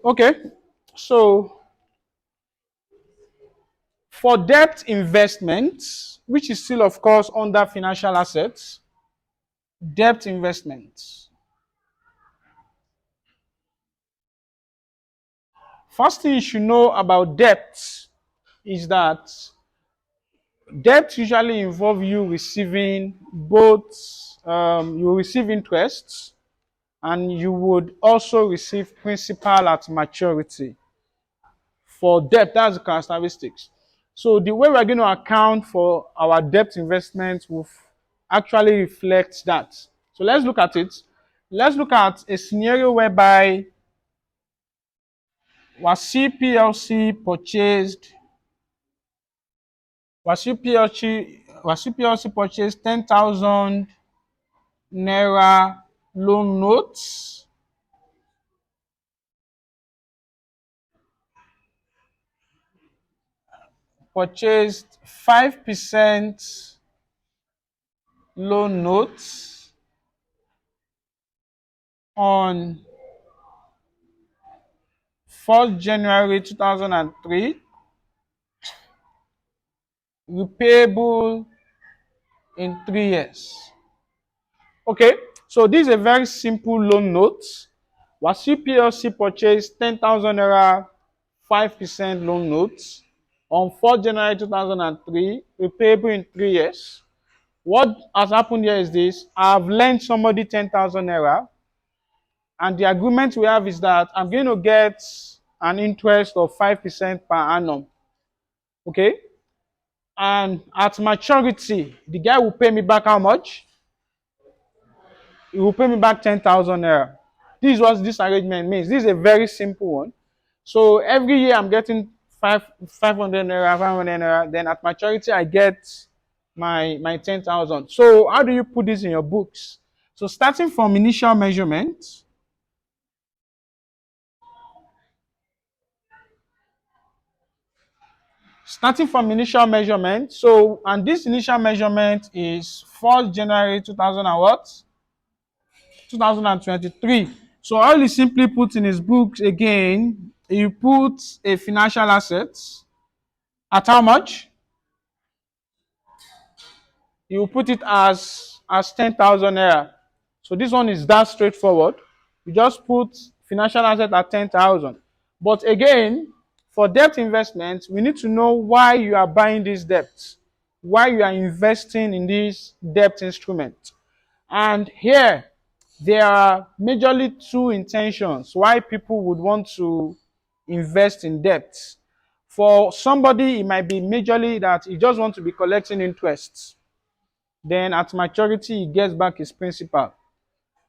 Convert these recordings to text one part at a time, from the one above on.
Okay, so for debt investments, which is still, of course, under financial assets, debt investments. First thing you should know about debt is that debt usually involve you receiving both, you receive interest and you would also receive principal at maturity. For debt, that's the characteristics. So the way we're going to account for our debt investment will actually reflect that. So let's look at it. Let's look at a scenario whereby Wasi PLC purchased Wasi PLC purchased 10,000 naira loan notes, purchased 5% loan notes on 1st January 2003, repayable in 3 years. Okay, so this is a very simple loan note. Wasi PLC purchased 10,000 naira 5% loan notes on 4th January 2003, repayable in 3 years. What has happened here is this: I've lent somebody 10,000 naira, and the agreement we have is that I'm going to get an interest of 5% per annum. Okay, and at maturity, the guy will pay me back how much? He will pay me back 10,000 naira. This is what this arrangement means. This is a very simple one. So every year I'm getting 500 naira, 500 naira. Then at maturity I get my 10,000. So how do you put this in your books? So starting from initial measurement, So and this initial measurement is 1st January 2000 and what? 2023. So all he simply put in his books again, he put a financial asset at how much? He will put it as 10,000 naira. So this one is that straightforward. You just put financial asset at 10,000. But again, for debt investment, we need to know why you are buying this debt, why you are investing in this debt instrument. And here, there are majorly two intentions why people would want to invest in debt. For somebody, it might be majorly that he just wants to be collecting interest. Then at maturity, he gets back his principal.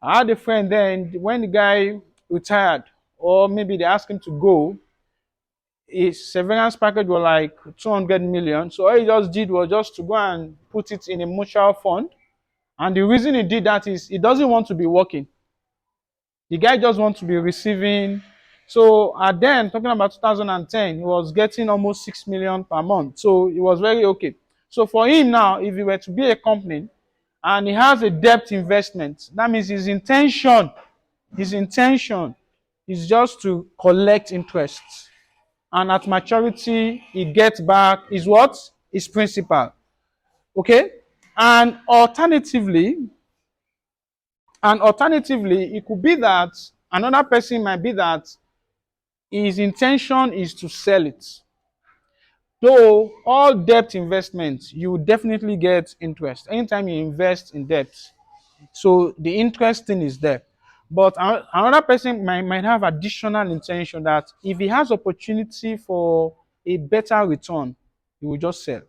I had a friend then, when the guy retired, or maybe they asked him to go, his severance package was like 200 million. So all he just did was just to go and put it in a mutual fund. And the reason he did that is he doesn't want to be working. The guy just wants to be receiving. So at then, talking about 2010, he was getting almost 6 million per month. So it was very okay. So for him now, if he were to be a company and he has a debt investment, that means his intention is just to collect interest. And at maturity, he gets back his what? His principal. Okay? And alternatively, it could be that another person might be that his intention is to sell it. Though all debt investments, you definitely get interest. Anytime you invest in debt, so the interest thing is there. But another person might have additional intention that if he has opportunity for a better return, he will just sell.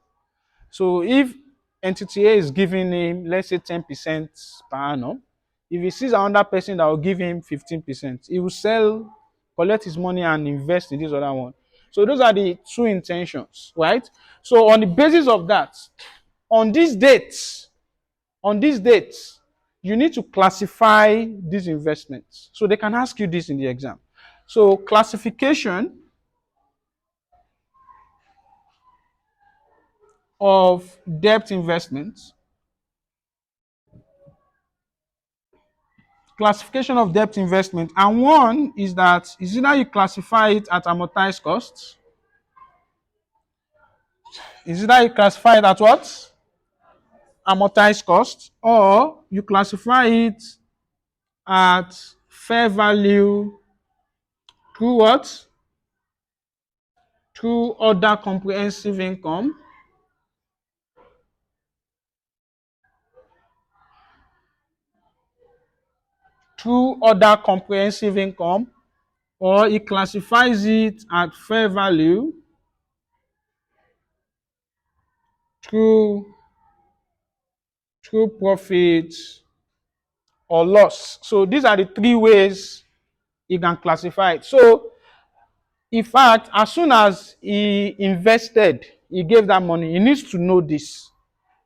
So if entity A is giving him, let's say, 10% per annum, if he sees another person that will give him 15%, he will sell, collect his money and invest in this other one. So those are the two intentions, right? So on the basis of that, on these dates, on these dates, you need to classify these investments. So they can ask you this in the exam. So classification of debt investments. classification of debt investment. And one is that is either you classify it at amortized costs, is either you classify it at what? Amortized cost, or you classify it at fair value through what? Through other comprehensive income, or it classifies it at fair value through profit or loss. So these are the three ways you can classify it. So in fact, as soon as he invested, he gave that money, he needs to know this.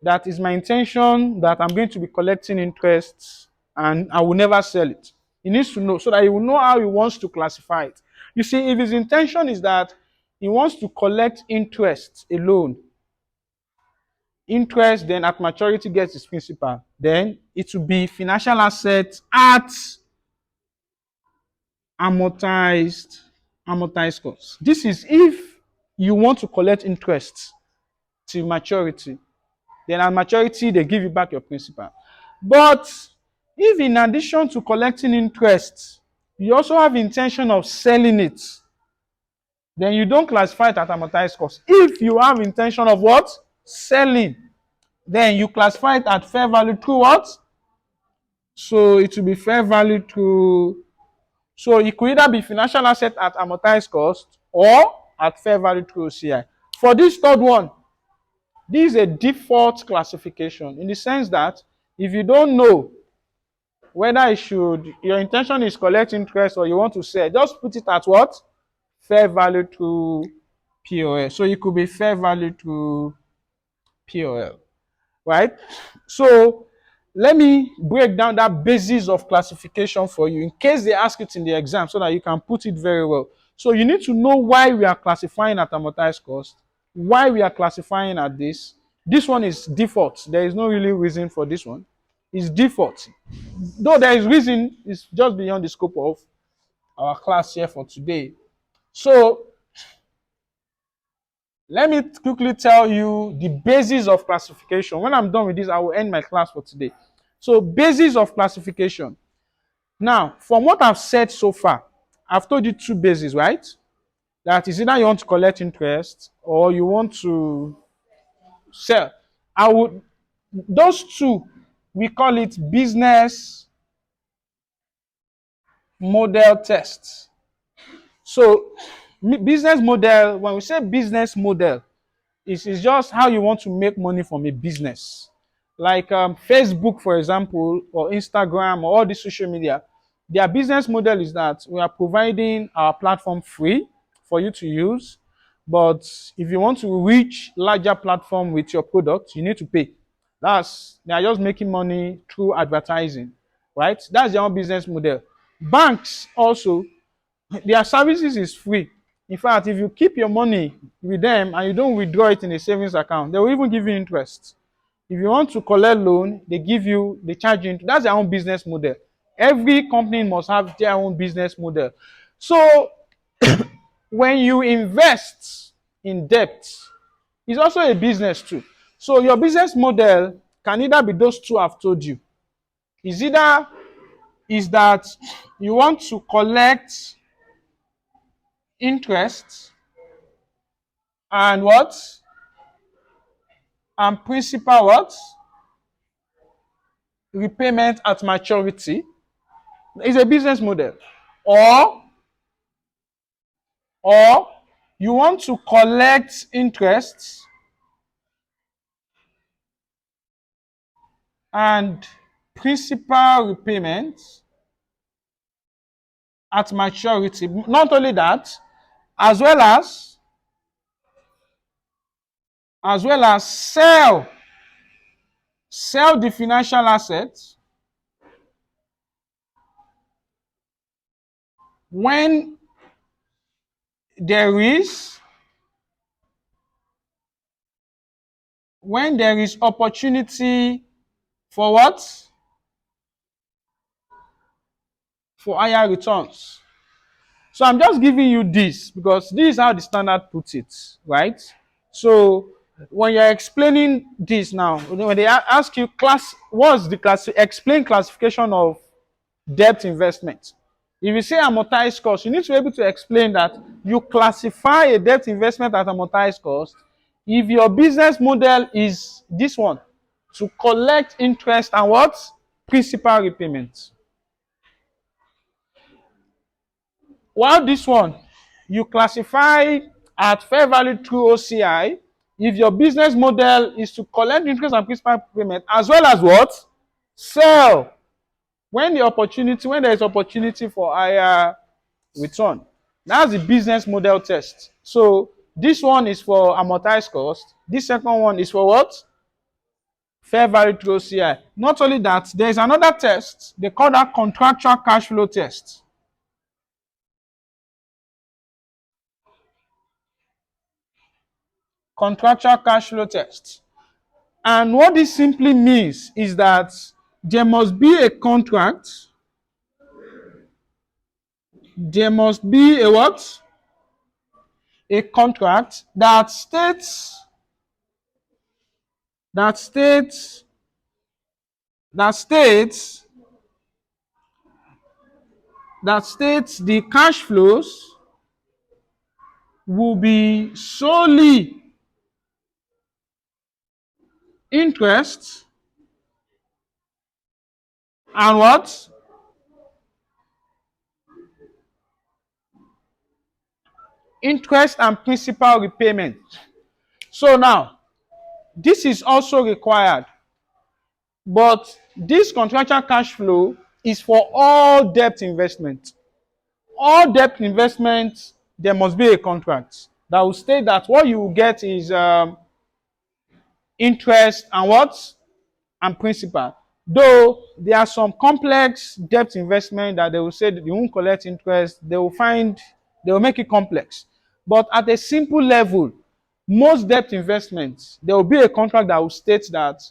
That is my intention, that I'm going to be collecting interest and I will never sell it. He needs to know so that he will know how he wants to classify it. You see, if his intention is that he wants to collect interest alone, interest then at maturity gets its principal, then it will be financial assets at amortized cost. This is if you want to collect interest till maturity. Then at maturity, they give you back your principal. But if in addition to collecting interest, you also have intention of selling it, then you don't classify it at amortized cost. If you have intention of what? Selling, then you classify it at fair value through what? So it will be fair value through. So it could either be financial asset at amortized cost or at fair value through OCI. For this third one, this is a default classification in the sense that if you don't know whether it should, your intention is collect interest or you want to sell, just put it at what? Fair value to POL. So it could be fair value to POL, right? So let me break down that basis of classification for you in case they ask it in the exam so that you can put it very well. So you need to know why we are classifying at amortized cost, why we are classifying at this. This one is default. There is no really reason for this one. It's default. Though there is reason, it's just beyond the scope of our class here for today. So let me quickly tell you the basis of classification. When I'm done with this, I will end my class for today. So basis of classification. Now, from what I've said so far, I've told you two bases, right? That is either you want to collect interest or you want to sell. Those two, we call it business model tests. So business model, when we say business model, it's just how you want to make money from a business. Like Facebook, for example, or Instagram, or all the social media, their business model is that we are providing our platform free for you to use. But if you want to reach larger platform with your product, you need to pay. They are just making money through advertising, right? That's their own business model. Banks also, their services is free. In fact, if you keep your money with them and you don't withdraw it in a savings account, they will even give you interest. If you want to collect loan, they charge you. That's their own business model. Every company must have their own business model. So when you invest in debt, it's also a business too. So your business model can either be those two I've told you. Is that you want to collect interest and what? And principal what? Repayment at maturity. It's a business model. Or or you want to collect interest and principal repayment at maturity. Not only that, as well as sell the financial assets when there is opportunity for what? for higher returns. So I'm just giving you this because this is how the standard puts it, right? So when you're explaining this now, when they ask you what's the explain classification of debt investment. If you say amortized cost, you need to be able to explain that you classify a debt investment as amortized cost if your business model is this one, to collect interest and what? Principal repayment. While this one, you classify at fair value through OCI if your business model is to collect interest and principal payment as well as what? Sell when there is opportunity for higher return. That's the business model test. So this one is for amortized cost. This second one is for what? Fair value through OCI. Not only that, there is another test. They call that contractual cash flow test. Contractual cash flow test. And what this simply means is that there must be a contract. There must be a what? A contract that states that states that states that states the cash flows will be solely interest and what? Interest and principal repayment. So now, this is also required, but this contractual cash flow is for all debt investment. All debt investment, there must be a contract that will state that what you will get is interest and what? And principal. Though there are some complex debt investment that they will say that you won't collect interest, they will make it complex. But at a simple level, most debt investments, there will be a contract that will state that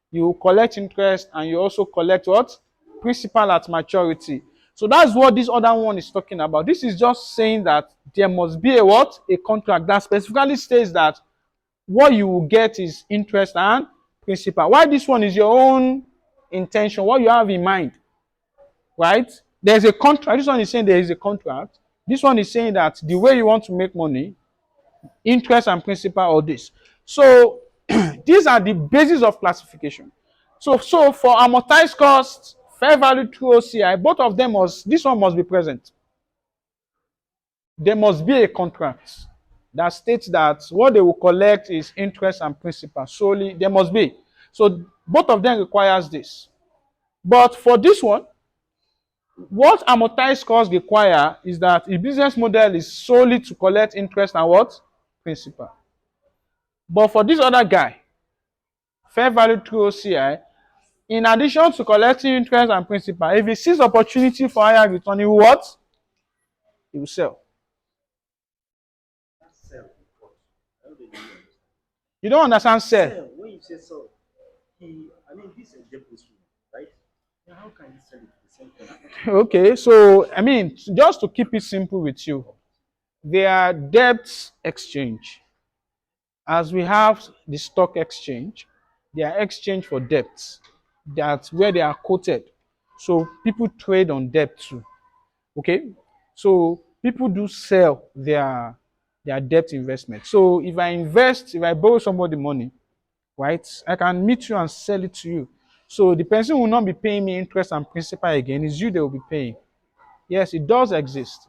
you will collect interest and you also collect what? Principal at maturity. So that's what this other one is talking about. This is just saying that there must be a what? A contract that specifically states that what you will get is interest and principal. Why this one is your own intention, what you have in mind, right? There's a contract. This one is saying there is a contract. This one is saying that the way you want to make money, interest and principal, or this. So these are the basis of classification. So for amortized cost, fair value through OCI, both of them this one must be present. There must be a contract that states that what they will collect is interest and principal solely. There must be. So both of them requires this. But for this one, what amortized cost require is that a business model is solely to collect interest and what? Principal. But for this other guy, fair value through OCI, in addition to collecting interest and principal, if he sees opportunity for higher return, he will what? He will sell. You don't understand sell. When you say sell, this is a depository, right? How can you sell it at the same time? Okay, so just to keep it simple with you, they are debt exchange. As we have the stock exchange, they are exchange for debts. That's where they are quoted. So people trade on debt too. Okay, so people do sell their debt investment. So if I borrow somebody money, right, I can meet you and sell it to you. So the person will not be paying me interest and principal again. It's you they will be paying. Yes, it does exist.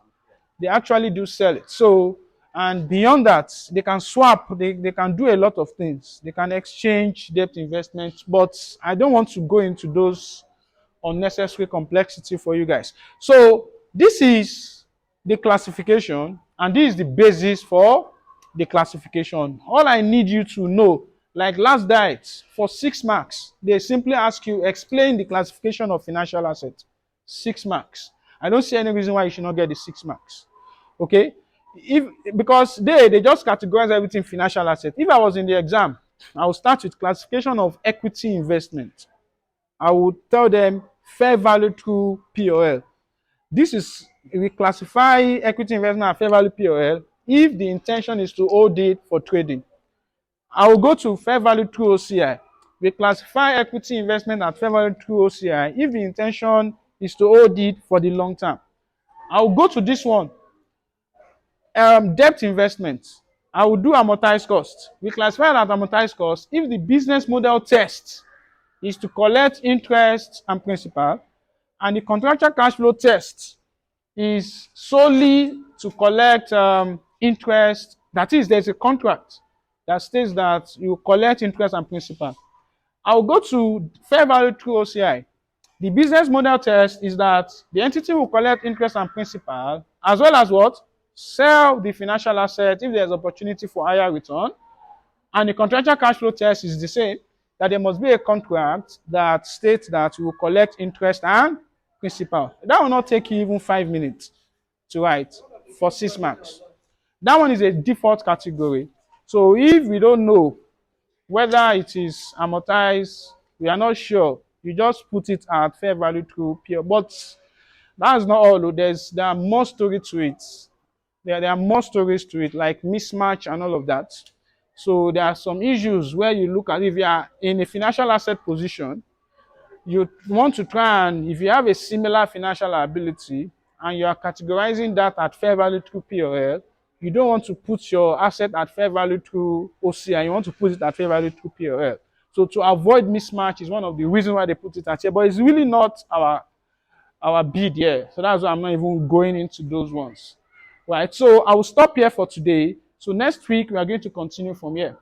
They actually do sell it. So, and beyond that, they can swap, they can do a lot of things. They can exchange debt investments, but I don't want to go into those unnecessary complexity for you guys. So this is the classification, and this is the basis for the classification. All I need you to know, like last diet, for 6 marks, they simply ask you, explain the classification of financial assets. 6 marks. I don't see any reason why you should not get the 6 marks. Okay? Because they just categorize everything financial asset. If I was in the exam, I would start with classification of equity investment. I would tell them fair value through POL. This is we classify equity investment at fair value POL if the intention is to hold it for trading. I will go to fair value through OCI. We classify equity investment at fair value through OCI if the intention is to hold it for the long term. I will go to this one, debt investment. I will do amortized cost. We classify it as amortized cost if the business model test is to collect interest and principal, and the contractual cash flow test is solely to collect interest. That is, there's a contract that states that you collect interest and principal. I'll go to fair value through OCI. The business model test is that the entity will collect interest and principal, as well as what? Sell the financial asset if there's opportunity for higher return. And the contractual cash flow test is the same, that there must be a contract that states that you will collect interest and principal. That will not take you even 5 minutes to write for 6 marks. That one is a default category. So if we don't know whether it is amortized, we are not sure, you just put it at fair value through PO. But that's not all. There are more story to it. There are more stories to it, like mismatch and all of that. So there are some issues where you look at, if you are in a financial asset position, you want to try, and if you have a similar financial liability and you are categorizing that at fair value through POL, you don't want to put your asset at fair value through OCI, you want to put it at fair value through POL. So to avoid mismatch is one of the reasons why they put it at here, but it's really not our bid here. So that's why I'm not even going into those ones. Right. So I will stop here for today. So next week we are going to continue from here.